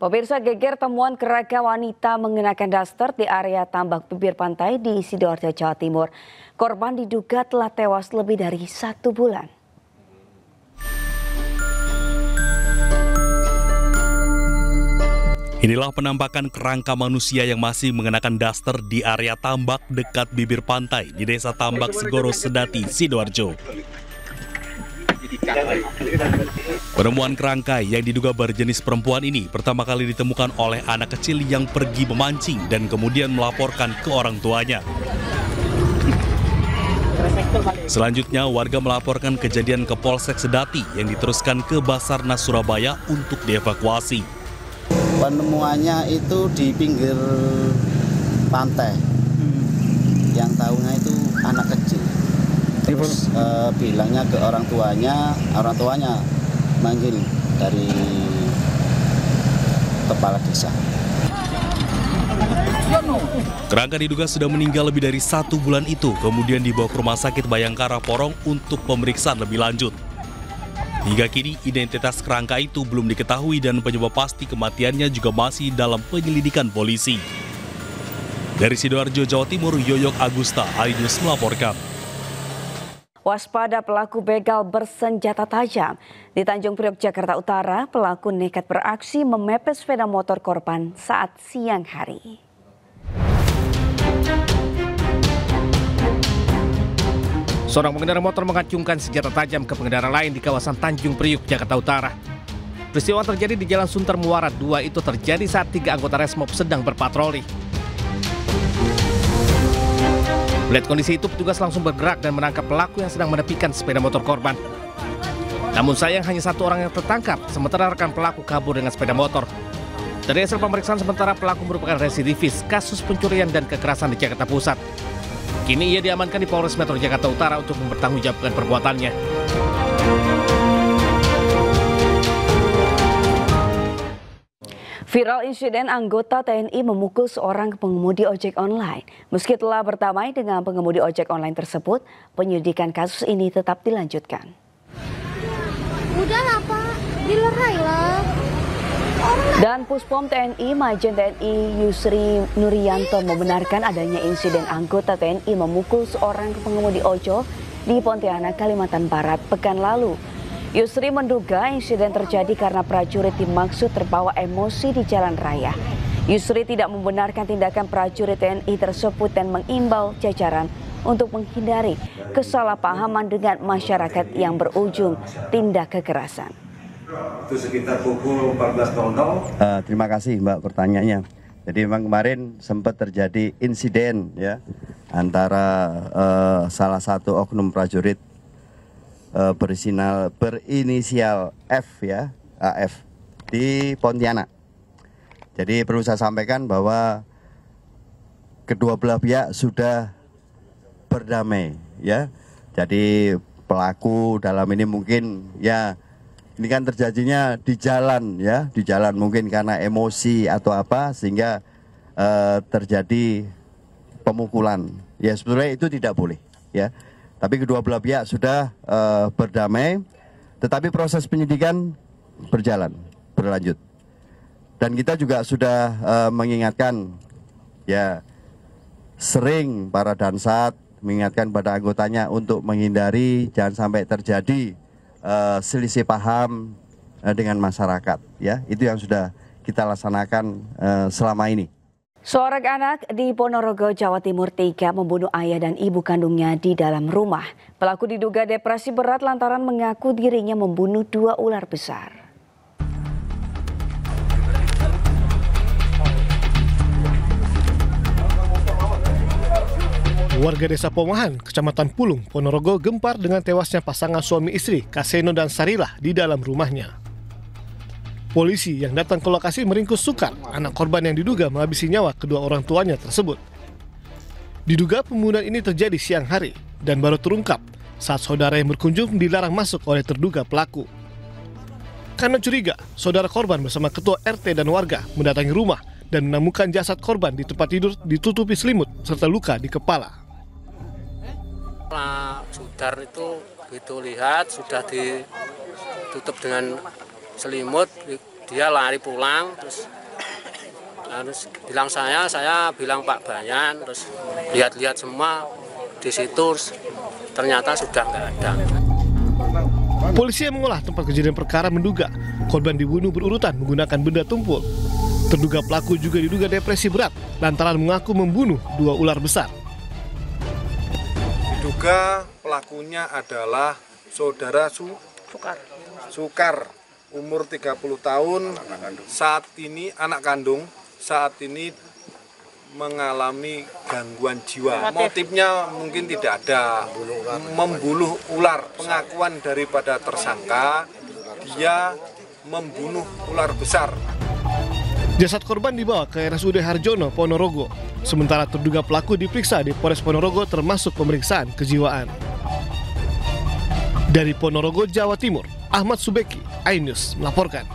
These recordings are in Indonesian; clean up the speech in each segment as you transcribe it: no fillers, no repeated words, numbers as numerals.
Pemirsa, geger temuan kerangka wanita mengenakan daster di area tambak bibir pantai di Sidoarjo, Jawa Timur. Korban diduga telah tewas lebih dari 1 bulan. Inilah penampakan kerangka manusia yang masih mengenakan daster di area tambak dekat bibir pantai di Desa Tambak Segoro Sedati, Sidoarjo. Penemuan kerangkai yang diduga berjenis perempuan ini pertama kali ditemukan oleh anak kecil yang pergi memancing dan kemudian melaporkan ke orang tuanya. Selanjutnya, warga melaporkan kejadian ke Polsek Sedati yang diteruskan ke Basarnas Surabaya untuk dievakuasi. Penemuannya itu di pinggir pantai. Yang tahunya itu anak kecil. Terus bilangnya ke orang tuanya manggil dari kepala desa. Kerangka diduga sudah meninggal lebih dari 1 bulan itu, kemudian dibawa ke Rumah Sakit Bayangkara Porong untuk pemeriksaan lebih lanjut. Hingga kini identitas kerangka itu belum diketahui dan penyebab pasti kematiannya juga masih dalam penyelidikan polisi. Dari Sidoarjo, Jawa Timur, Yoyok Agusta, iNews melaporkan. Waspada pelaku begal bersenjata tajam. Di Tanjung Priok, Jakarta Utara, pelaku nekat beraksi memepet sepeda motor korban saat siang hari. Seorang pengendara motor mengacungkan senjata tajam ke pengendara lain di kawasan Tanjung Priok, Jakarta Utara. Peristiwa terjadi di Jalan Sunter Muara 2 itu terjadi saat 3 anggota Resmob sedang berpatroli. Melihat kondisi itu, petugas langsung bergerak dan menangkap pelaku yang sedang menepikan sepeda motor korban. Namun sayang hanya 1 orang yang tertangkap, sementara rekan pelaku kabur dengan sepeda motor. Dari hasil pemeriksaan sementara, pelaku merupakan residivis kasus pencurian dan kekerasan di Jakarta Pusat. Kini ia diamankan di Polres Metro Jakarta Utara untuk mempertanggungjawabkan perbuatannya. Viral insiden anggota TNI memukul seorang pengemudi ojek online. Meski telah berdamai dengan pengemudi ojek online tersebut, penyelidikan kasus ini tetap dilanjutkan. Udahlah Pak, dilerai lah. Dan Puspom TNI Majen TNI Yusri Nurianto membenarkan adanya insiden anggota TNI memukul seorang pengemudi ojol di Pontianak, Kalimantan Barat pekan lalu. Yusri menduga insiden terjadi karena prajurit dimaksud terbawa emosi di jalan raya. Yusri tidak membenarkan tindakan prajurit TNI tersebut dan mengimbau jajaran untuk menghindari kesalahpahaman dengan masyarakat yang berujung tindak kekerasan. Itu sekitar pukul 14.00. Terima kasih Mbak pertanyaannya. Jadi memang kemarin sempat terjadi insiden ya antara salah satu oknum prajurit berinisial F ya, AF di Pontianak. Jadi perlu saya sampaikan bahwa kedua belah pihak sudah berdamai ya. Jadi pelaku dalam ini mungkin ya ini kan terjadinya di jalan ya, di jalan mungkin karena emosi atau apa sehingga terjadi pemukulan. Ya sebetulnya itu tidak boleh ya. Tapi kedua belah pihak sudah berdamai, tetapi proses penyidikan berlanjut. Dan kita juga sudah mengingatkan, ya sering para Dansat mengingatkan pada anggotanya untuk menghindari jangan sampai terjadi selisih paham dengan masyarakat. Ya, itu yang sudah kita laksanakan selama ini. Seorang anak di Ponorogo, Jawa Timur tega membunuh ayah dan ibu kandungnya di dalam rumah. Pelaku diduga depresi berat lantaran mengaku dirinya membunuh 2 ular besar. Warga Desa Pomahan, Kecamatan Pulung, Ponorogo gempar dengan tewasnya pasangan suami istri Kaseno dan Sarilah di dalam rumahnya. Polisi yang datang ke lokasi meringkus Sukar, anak korban yang diduga menghabisi nyawa kedua orang tuanya tersebut. Diduga pembunuhan ini terjadi siang hari dan baru terungkap saat saudara yang berkunjung dilarang masuk oleh terduga pelaku. Karena curiga, saudara korban bersama ketua RT dan warga mendatangi rumah dan menemukan jasad korban di tempat tidur ditutupi selimut serta luka di kepala. Sudar itu begitu lihat sudah ditutup dengan selimut, dia lari pulang, terus bilang saya bilang Pak Bayan, terus lihat-lihat semua di situ, ternyata sudah nggak ada. Polisi yang mengolah tempat kejadian perkara menduga korban dibunuh berurutan menggunakan benda tumpul. Terduga pelaku juga diduga depresi berat lantaran mengaku membunuh 2 ular besar. Diduga pelakunya adalah saudara Sukar, umur 30 tahun, saat ini anak kandung, saat ini mengalami gangguan jiwa. Motifnya mungkin tidak ada, membuluh ular. Pengakuan daripada tersangka, dia membunuh ular besar. Jasad korban dibawa ke RSUD Harjono, Ponorogo. Sementara terduga pelaku diperiksa di Polres Ponorogo termasuk pemeriksaan kejiwaan. Dari Ponorogo, Jawa Timur, Ahmad Subeki, iNews melaporkan.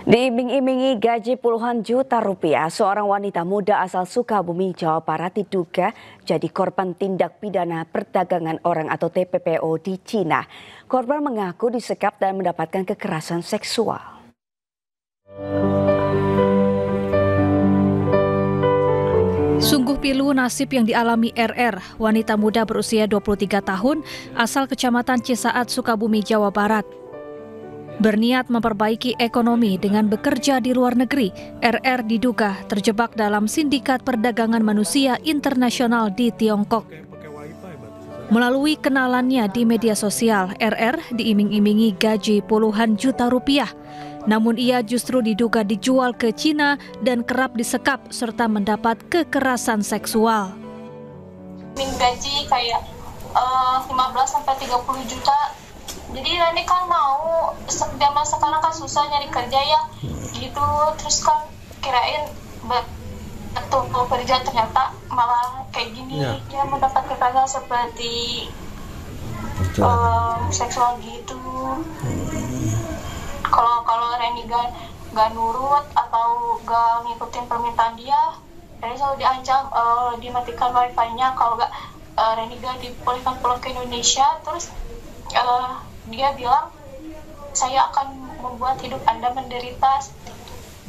Diiming-imingi gaji puluhan juta rupiah, seorang wanita muda asal Sukabumi, Jawa Barat diduga jadi korban tindak pidana perdagangan orang atau TPPO di Cina. Korban mengaku disekap dan mendapatkan kekerasan seksual. Sungguh pilu nasib yang dialami RR, wanita muda berusia 23 tahun, asal Kecamatan Cisaat, Sukabumi, Jawa Barat. Berniat memperbaiki ekonomi dengan bekerja di luar negeri, RR diduga terjebak dalam sindikat perdagangan manusia internasional di Tiongkok. Melalui kenalannya di media sosial, RR diiming-imingi gaji puluhan juta rupiah. Namun ia justru diduga dijual ke Cina dan kerap disekap serta mendapat kekerasan seksual. Gaji kayak 15-30 juta. Jadi nanti kan mau, zaman sekarang kan susah nyari kerja ya, gitu. Terus kan kirain betul kerja, ternyata malah kayak gini. Ya mendapat kekerasan seperti seksual gitu. Kalau Reni gak nurut atau gak ngikutin permintaan dia, Reni selalu diancam dimatikan wifi-nya. Kalau gak Reni gak dibolehkan pulang ke Indonesia. Terus dia bilang, saya akan membuat hidup Anda menderita.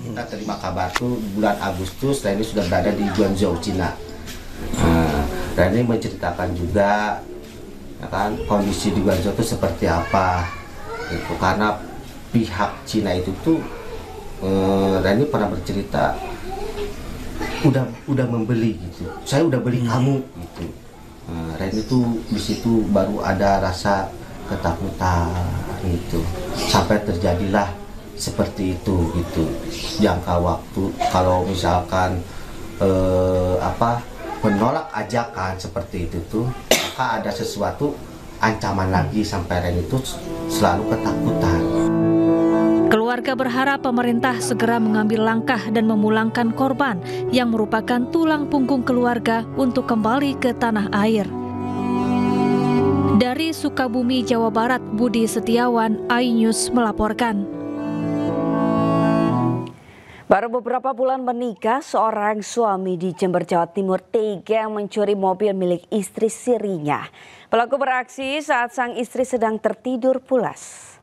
Kita terima kabar tuh bulan Agustus Reni sudah berada di Guangzhou, Cina. Reni menceritakan juga ya kan, kondisi di Guangzhou itu seperti apa. Itu karena pihak Cina itu tuh Reni pernah bercerita udah membeli gitu. Saya udah beli kamu gitu. Reni tuh di situ baru ada rasa ketakutan gitu, sampai terjadilah seperti itu gitu. Jangka waktu kalau misalkan menolak ajakan seperti itu tuh, maka ada sesuatu ancaman lagi sampai Reni itu selalu ketakutan. Keluarga berharap pemerintah segera mengambil langkah dan memulangkan korban yang merupakan tulang punggung keluarga untuk kembali ke tanah air. Dari Sukabumi, Jawa Barat, Budi Setiawan, iNews melaporkan. Baru beberapa bulan menikah, seorang suami di Jember, Jawa Timur tega mencuri mobil milik istri sirinya. Pelaku beraksi saat sang istri sedang tertidur pulas.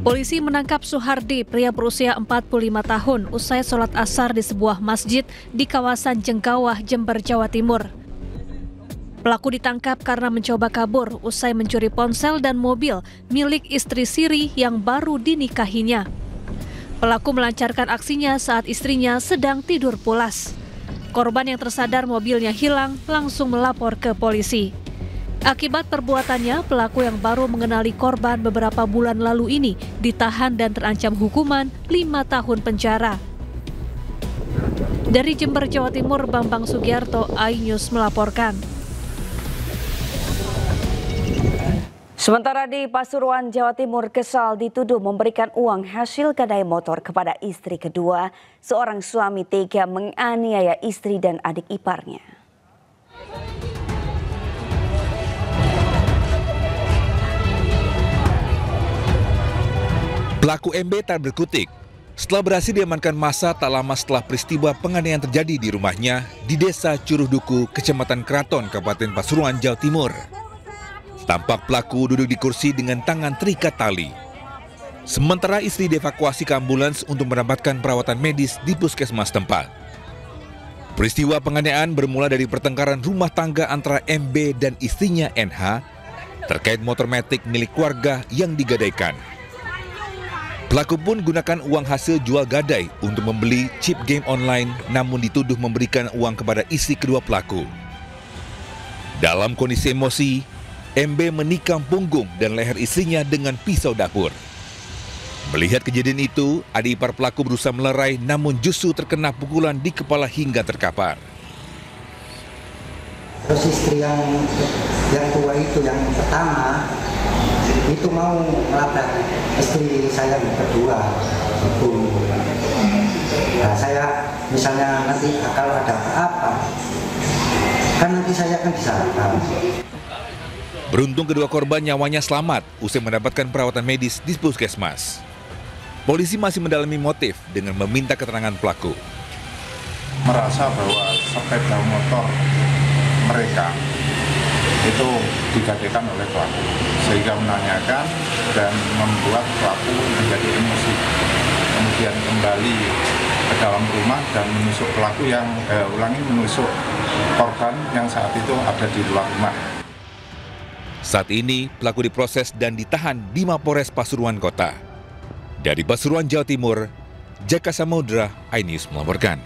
Polisi menangkap Suhardi, pria berusia 45 tahun, usai sholat asar di sebuah masjid di kawasan Jenggawah, Jember, Jawa Timur. Pelaku ditangkap karena mencoba kabur usai mencuri ponsel dan mobil milik istri siri yang baru dinikahinya. Pelaku melancarkan aksinya saat istrinya sedang tidur pulas. Korban yang tersadar mobilnya hilang langsung melapor ke polisi. Akibat perbuatannya, pelaku yang baru mengenali korban beberapa bulan lalu ini ditahan dan terancam hukuman 5 tahun penjara. Dari Jember, Jawa Timur, Bambang Sugiarto, iNews melaporkan. Sementara di Pasuruan, Jawa Timur, kesal dituduh memberikan uang hasil gadai motor kepada istri kedua. Seorang suami tega menganiaya istri dan adik iparnya. Pelaku MB tak berkutik. Setelah berhasil diamankan massa tak lama setelah peristiwa penganiayaan terjadi di rumahnya di Desa Curuh Duku, Kecamatan Keraton, Kabupaten Pasuruan, Jawa Timur. Tampak pelaku duduk di kursi dengan tangan terikat tali. Sementara istri dievakuasi ke ambulans untuk mendapatkan perawatan medis di puskesmas tempat. Peristiwa penganiayaan bermula dari pertengkaran rumah tangga antara MB dan istrinya NH terkait motor matic milik warga yang digadaikan. Pelaku pun gunakan uang hasil jual gadai untuk membeli chip game online, namun dituduh memberikan uang kepada istri kedua pelaku. Dalam kondisi emosi, MB menikam punggung dan leher istrinya dengan pisau dapur. Melihat kejadian itu, adik ipar pelaku berusaha melerai, namun justru terkena pukulan di kepala hingga terkapar. Terus istri yang tua itu, yang pertama, itu mau melabrak istri saya yang kedua. Nah, saya misalnya nanti kalau ada apa-apa, kan nanti saya akan disalahkan. Beruntung kedua korban nyawanya selamat usai mendapatkan perawatan medis di puskesmas. Polisi masih mendalami motif dengan meminta keterangan pelaku. Merasa bahwa sepeda motor mereka itu digadaikan oleh pelaku, sehingga menanyakan dan membuat pelaku menjadi emosi. Kemudian kembali ke dalam rumah dan menusuk pelaku yang menusuk korban yang saat itu ada di luar rumah. Saat ini pelaku diproses dan ditahan di Mapores Pasuruan Kota. Dari Pasuruan, Jawa Timur, Jaka Samudra, iNews melaporkan.